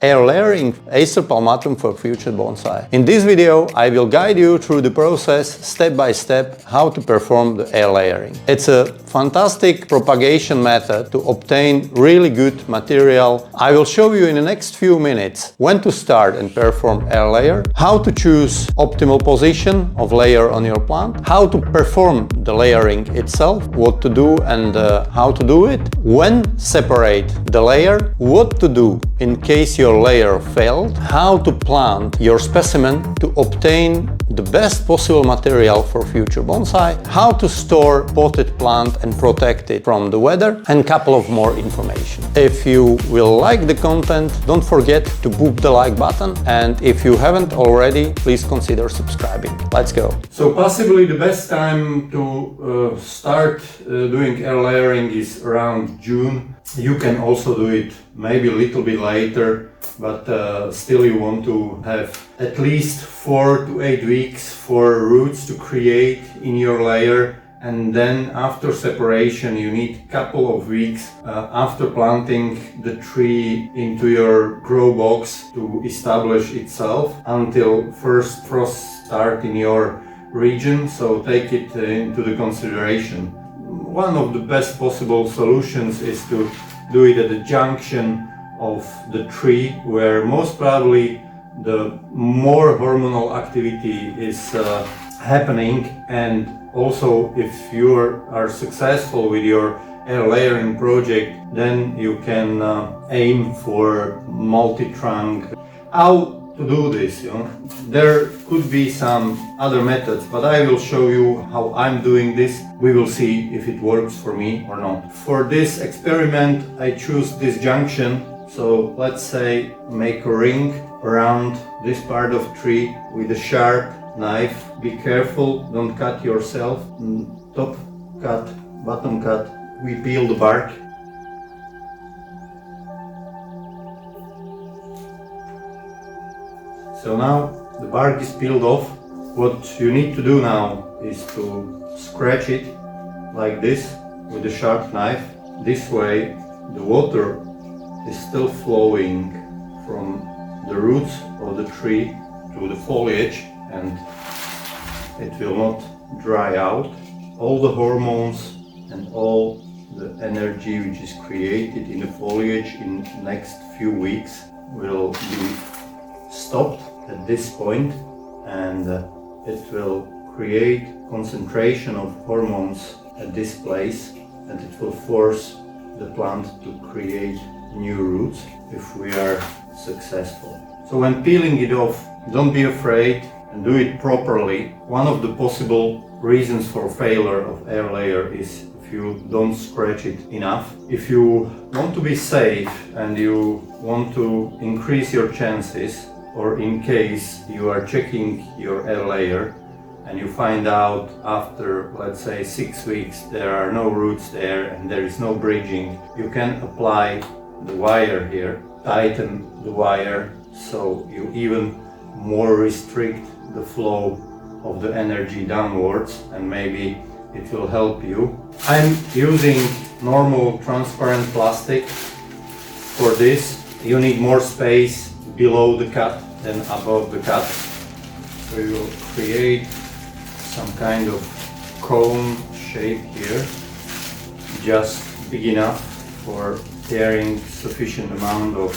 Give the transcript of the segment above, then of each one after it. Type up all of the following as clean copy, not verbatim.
Air layering Acer palmatum for future bonsai. In this video I will guide you through the process step by step how to perform the air layering. It's a fantastic propagation method to obtain really good material. I will show you in the next few minutes when to start and perform air layer, how to choose optimal position of layer on your plant, how to perform the layering itself, what to do and how to do it, when separate the layer, what to do in case your layer failed, how to plant your specimen to obtain the best possible material for future bonsai, how to store potted plant and protect it from the weather, and a couple of more information. If you will like the content, don't forget to boop the like button, and if you haven't already, please consider subscribing. Let's go. So possibly the best time to start doing air layering is around June. You can also do it maybe a little bit later, but still you want to have at least 4 to 8 weeks for roots to create in your layer, and then after separation you need a couple of weeks after planting the tree into your grow box to establish itself until first frost start in your region, so take it into the consideration. One of the best possible solutions is to do it at the junction of the tree, where most probably the more hormonal activity is happening, and also if you are successful with your air layering project, then you can aim for multi-trunk. How to do this, There could be some other methods, but I will show you how I'm doing this. We will see if it works for me or not. For this experiment I choose this junction, so let's say make a ring around this part of tree with a sharp knife. Be careful, don't cut yourself. Top cut, bottom cut. We peel the bark. So now the bark is peeled off. What you need to do now is to scratch it like this with a sharp knife. This way the water is still flowing from the roots of the tree to the foliage, and it will not dry out. All the hormones and all the energy which is created in the foliage in the next few weeks will be stopped at this point, and it will create concentration of hormones at this place, and it will force the plant to create new roots if we are successful. So when peeling it off, don't be afraid and do it properly. One of the possible reasons for failure of air layer is if you don't scratch it enough. If you want to be safe and you want to increase your chances, or in case you are checking your air layer and you find out after, let's say, 6 weeks there are no roots there and there is no bridging, you can apply the wire here, tighten the wire, so you even more restrict the flow of the energy downwards, and maybe it will help you. I'm using normal transparent plastic for this. You need more space below the cut than above the cut. So we will create some kind of cone shape here, just big enough for carrying sufficient amount of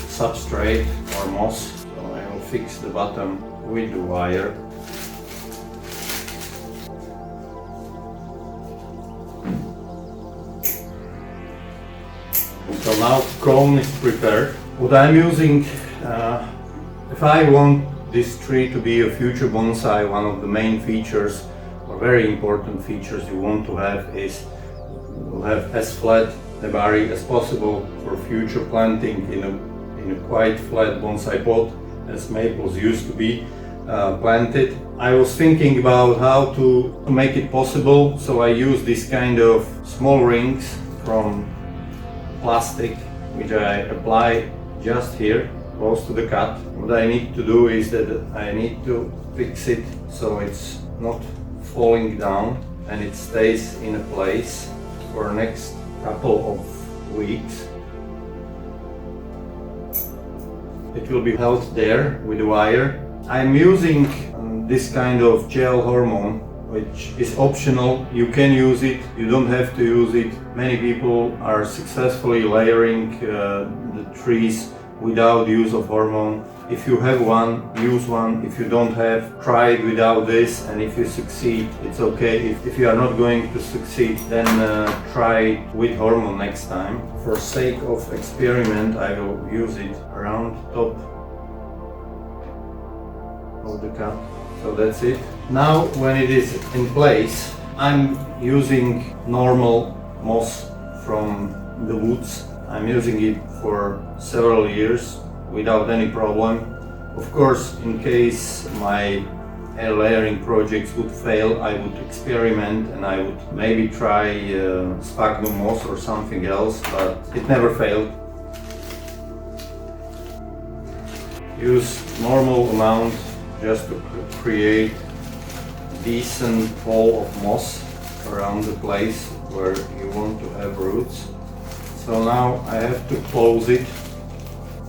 substrate or moss. So I will fix the bottom with the wire. So now cone is prepared. What I'm using, if I want this tree to be a future bonsai, one of the main features or very important features you want to have is to have as flat nebari as possible for future planting in a quite flat bonsai pot as maples used to be planted. I was thinking about how to make it possible, so I use this kind of small rings from plastic, which I apply just here, close to the cut. What I need to do is that I need to fix it so it's not falling down and it stays in a place for next couple of weeks. it will be held there with a wire. I'm using this kind of gel hormone, which is optional. You can use it, you don't have to use it. Many people are successfully layering the trees without use of hormone. If you have one, use one. If you don't have, try it without this, and if you succeed, it's okay. If you are not going to succeed, then try with hormone next time. For sake of experiment, I will use it around top of the cut. So that's it. Now when it is in place, I'm using normal moss from the woods. I'm using it for several years without any problem. Of course, in case my air layering projects would fail, I would experiment and I would maybe try sphagnum moss or something else, but it never failed. Use normal amount just to create decent wall of moss around the place where you want to have roots. So now I have to close it.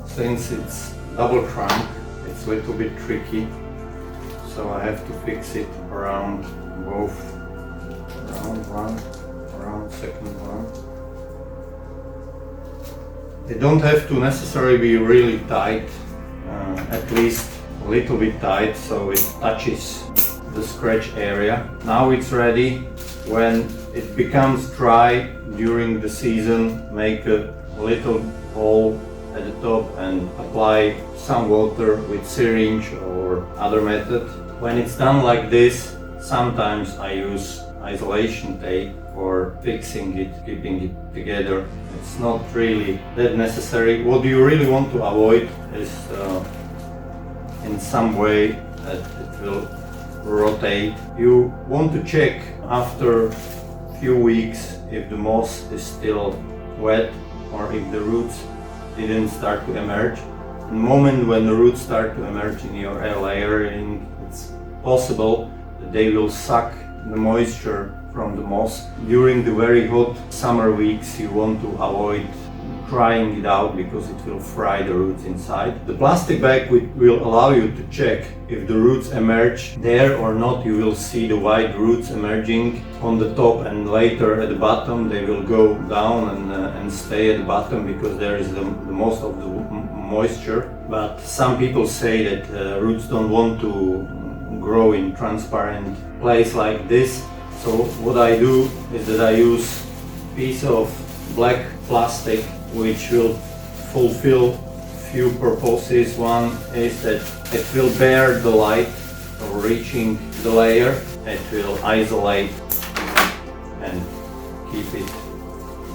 Since it's double trunk, it's a little bit tricky, so I have to fix it around both, around one, around second one. They don't have to necessarily be really tight, at least a little bit tight, so it touches the scratch area. Now it's ready. When it becomes dry during the season, make a little hole at the top and apply some water with syringe or other method. When it's done like this, sometimes I use isolation tape for fixing it, keeping it together. It's not really that necessary. What you really want to avoid is in some way that it will rotate. You want to check after few weeks if the moss is still wet or if the roots didn't start to emerge. The moment when the roots start to emerge in your air layering, it's possible that they will suck the moisture from the moss. During the very hot summer weeks, you want to avoid drying it out because it will fry the roots inside. The plastic bag will allow you to check if the roots emerge there or not. You will see the white roots emerging on the top, and later at the bottom they will go down and stay at the bottom because there is the most of the moisture. But some people say that roots don't want to grow in transparent place like this. So what I do is that I use piece of black plastic which will fulfill few purposes. One is that it will bear the light of reaching the layer. It will isolate and keep it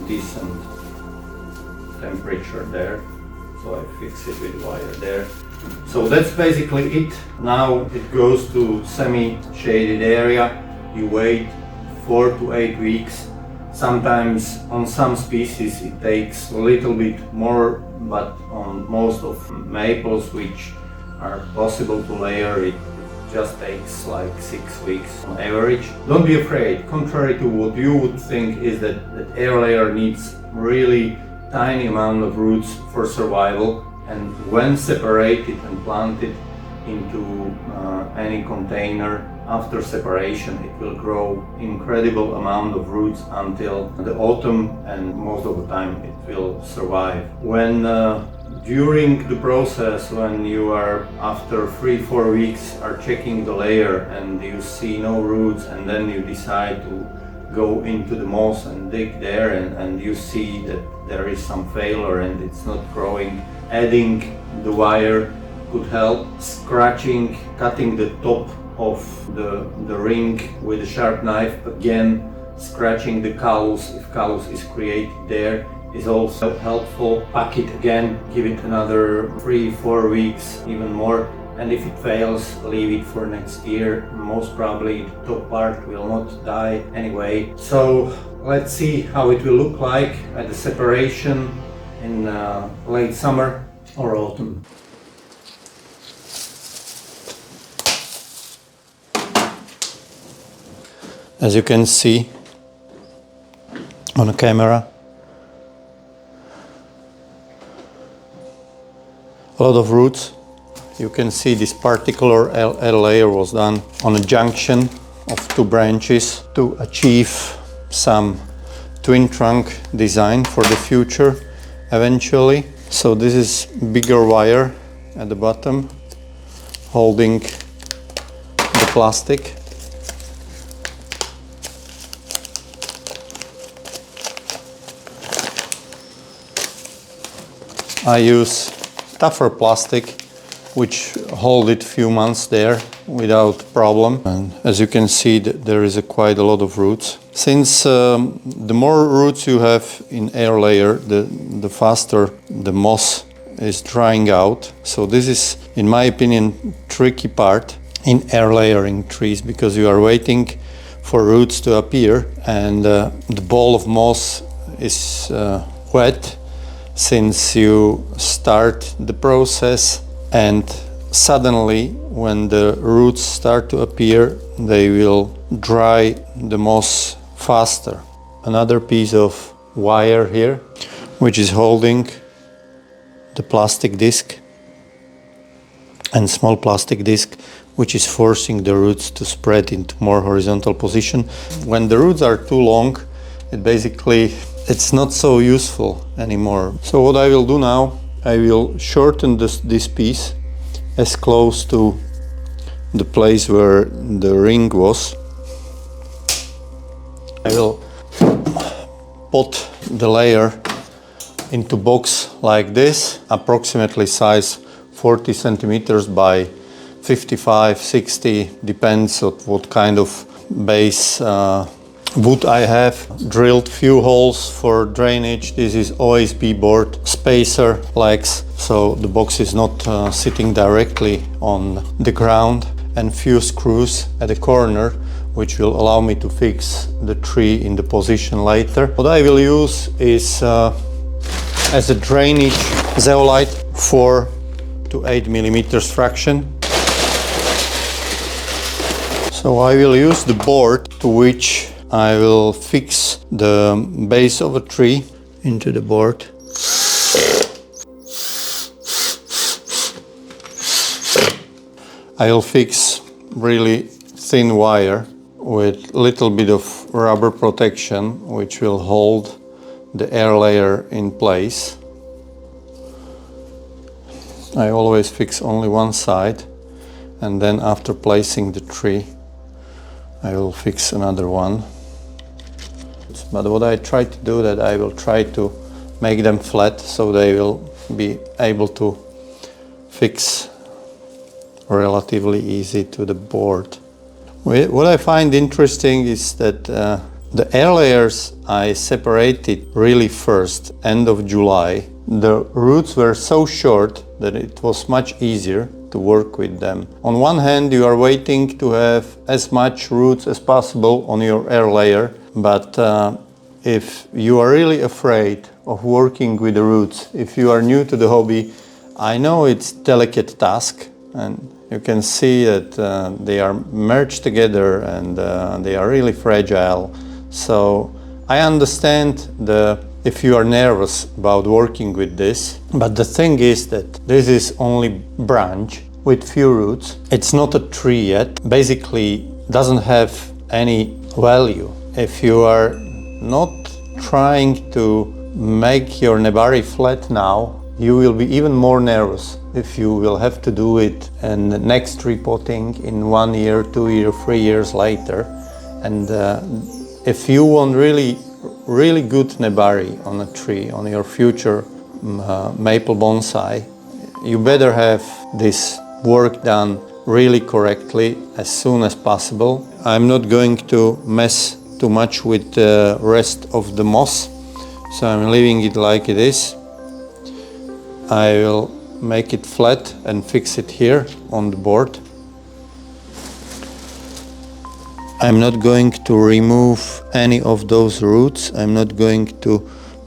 decent temperature there. So I fix it with wire there. So that's basically it. Now it goes to semi-shaded area. You wait 4 to 8 weeks. Sometimes on some species it takes a little bit more, but on most of maples which are possible to layer, it just takes like 6 weeks on average. Don't be afraid. Contrary to what you would think, is that air layer needs really tiny amount of roots for survival, and when separated and planted into any container, after separation it will grow incredible amount of roots until the autumn, and most of the time it will survive. When during the process, when you are after 3-4 weeks are checking the layer and you see no roots, and then you decide to go into the moss and dig there, and you see that there is some failure and it's not growing, adding the wire could help. Scratching, cutting the top of the ring with a sharp knife, again scratching the callus if callus is created there is also helpful. Pack it again, give it another 3-4 weeks, even more, and if it fails, leave it for next year. Most probably the top part will not die anyway. So let's see how it will look like at the separation in late summer or autumn. As you can see on the camera, a lot of roots. You can see this particular L layer was done on a junction of two branches to achieve some twin trunk design for the future eventually. So this is bigger wire at the bottom holding the plastic. I use tougher plastic which hold it few months there without problem. And as you can see, there is quite a lot of roots. Since the more roots you have in air layer, the faster the moss is drying out. So this is, in my opinion, tricky part in air layering trees, because you are waiting for roots to appear, and the ball of moss is wet since you start the process, and suddenly when the roots start to appear, they will dry the moss faster. Another piece of wire here which is holding the plastic disc, and small plastic disc which is forcing the roots to spread into more horizontal position. When the roots are too long, it's not so useful anymore. So what I will do now, I will shorten this piece as close to the place where the ring was. I will put the layer into box like this, approximately size 40 centimeters by 55, 60, depends on what kind of base wood I have. Drilled few holes for drainage. This is OSB board, spacer legs, so the box is not sitting directly on the ground, and few screws at the corner which will allow me to fix the tree in the position later. What I will use is as a drainage zeolite 4 to 8 millimeters fraction. So I will use the board to which I will fix the base of a tree into the board. I will fix really thin wire with little bit of rubber protection which will hold the air layer in place. I always fix only one side, and then after placing the tree I will fix another one. But what I try to do, that I will try to make them flat so they will be able to fix relatively easy to the board. What I find interesting is that the air layers I separated really first, end of July. The roots were so short that it was much easier to work with them. On one hand, you are waiting to have as much roots as possible on your air layer, but if you are really afraid of working with the roots, if you are new to the hobby, I know it's a delicate task, and you can see that they are merged together and they are really fragile. So I understand if you are nervous about working with this, but the thing is that this is only branch with few roots. It's not a tree yet. Basically doesn't have any value. If you are not trying to make your nebari flat now, you will be even more nervous if you will have to do it in the next repotting in 1 year, 2 years, 3 years later. And if you want really good nebari on a tree, on your future maple bonsai, you better have this work done really correctly as soon as possible. I'm not going to mess too much with the rest of the moss, so I'm leaving it like it is. I will make it flat and fix it here on the board. I'm not going to remove any of those roots. I'm not going to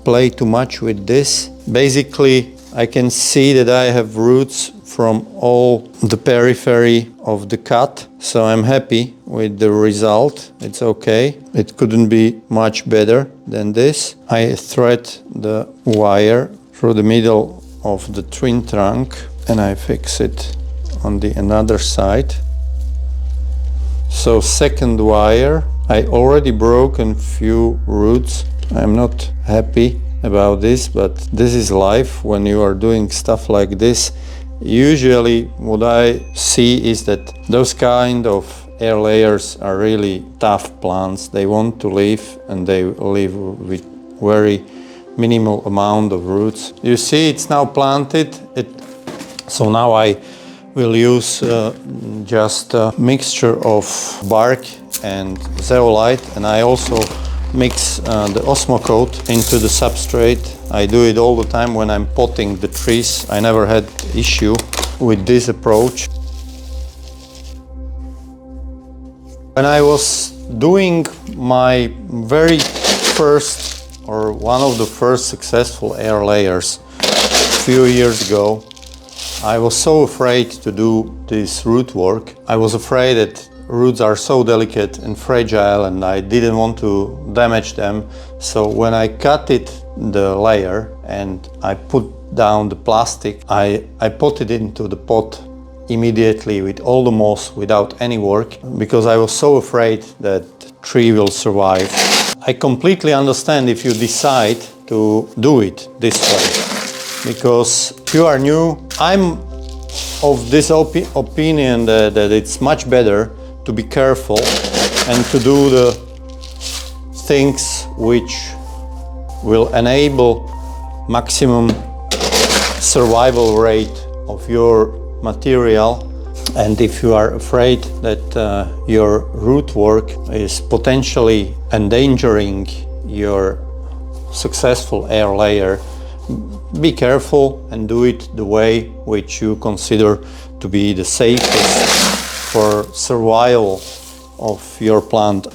play too much with this. Basically, I can see that I have roots from all the periphery of the cut, so I'm happy with the result. It's okay. It couldn't be much better than this. I thread the wire through the middle of the twin trunk and I fix it on the another side. So second wire, I already broken few roots. I'm not happy about this, but this is life when you are doing stuff like this. Usually what I see is that those kind of air layers are really tough plants. They want to live, and they live with very minimal amount of roots. You see it's now planted. So now I will use just a mixture of bark and zeolite, and I also mix the osmocote into the substrate. I do it all the time when I'm potting the trees. I never had issue with this approach. When I was doing my very first, or one of the first successful air layers a few years ago, I was so afraid to do this root work. I was afraid that roots are so delicate and fragile, and I didn't want to damage them. So when I cut the layer and I put down the plastic, I put it into the pot immediately with all the moss without any work, because I was so afraid that the tree will survive. I completely understand if you decide to do it this way, because if you are new, I'm of this opinion that it's much better to be careful and to do the things which will enable maximum survival rate of your material. And if you are afraid that your root work is potentially endangering your successful air layer, be careful and do it the way which you consider to be the safest for survival of your plant.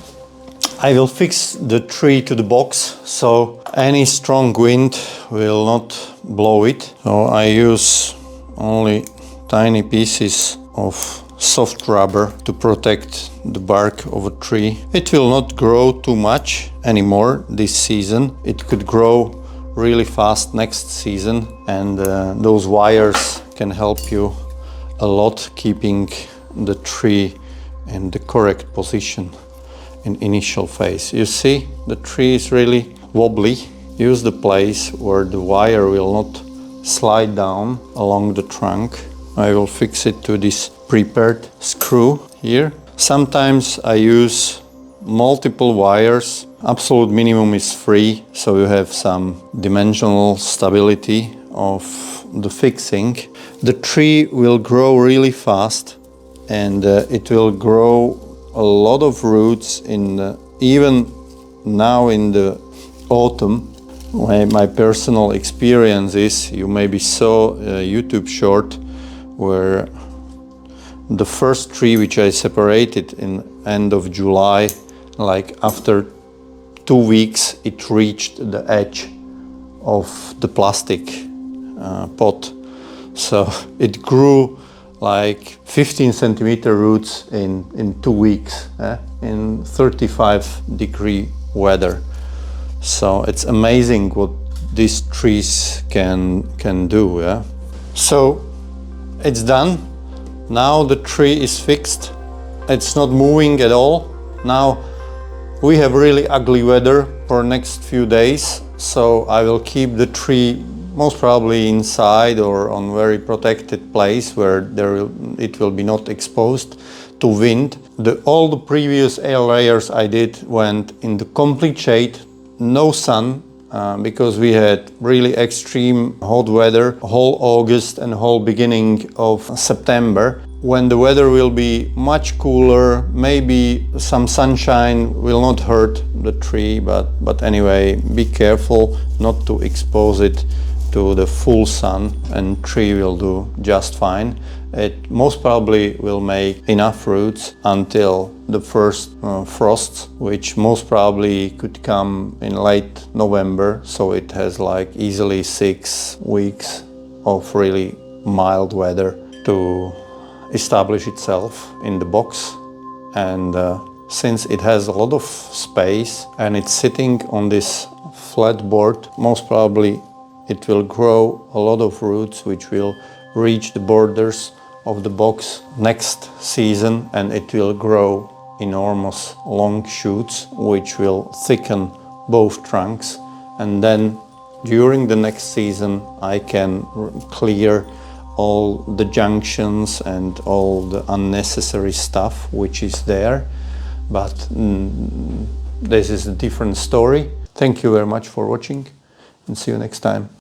I will fix the tree to the box so any strong wind will not blow it. So I use only tiny pieces of soft rubber to protect the bark of a tree. It will not grow too much anymore this season. It could grow really fast next season, and those wires can help you a lot keeping the tree in the correct position in initial phase. You see, the tree is really wobbly. Use the place where the wire will not slide down along the trunk. I will fix it to this prepared screw here. Sometimes I use multiple wires. Absolute minimum is 3, so you have some dimensional stability of the fixing. The tree will grow really fast, and it will grow a lot of roots even now in the autumn. My personal experience is, you maybe saw a YouTube short where the first tree which I separated in end of July, like after 2 weeks it reached the edge of the plastic pot. So it grew like 15 centimeter roots in 2 weeks, in 35-degree weather. So it's amazing what these trees can do. Yeah? So it's done. Now the tree is fixed. It's not moving at all. Now we have really ugly weather for next few days, so I will keep the tree most probably inside or on very protected place where it will be not exposed to wind. All the previous air layers I did went in the complete shade, no sun, because we had really extreme hot weather whole August and whole beginning of September. When the weather will be much cooler, maybe some sunshine will not hurt the tree, but anyway, be careful not to expose it to the full sun, and tree will do just fine. It most probably will make enough roots until the first frosts, which most probably could come in late November, so it has like easily 6 weeks of really mild weather to establish itself in the box. And since it has a lot of space and it's sitting on this flat board, most probably it will grow a lot of roots which will reach the borders of the box next season, and it will grow enormous long shoots which will thicken both trunks, and then during the next season I can clear all the junctions and all the unnecessary stuff which is there. But this is a different story. Thank you very much for watching, and see you next time.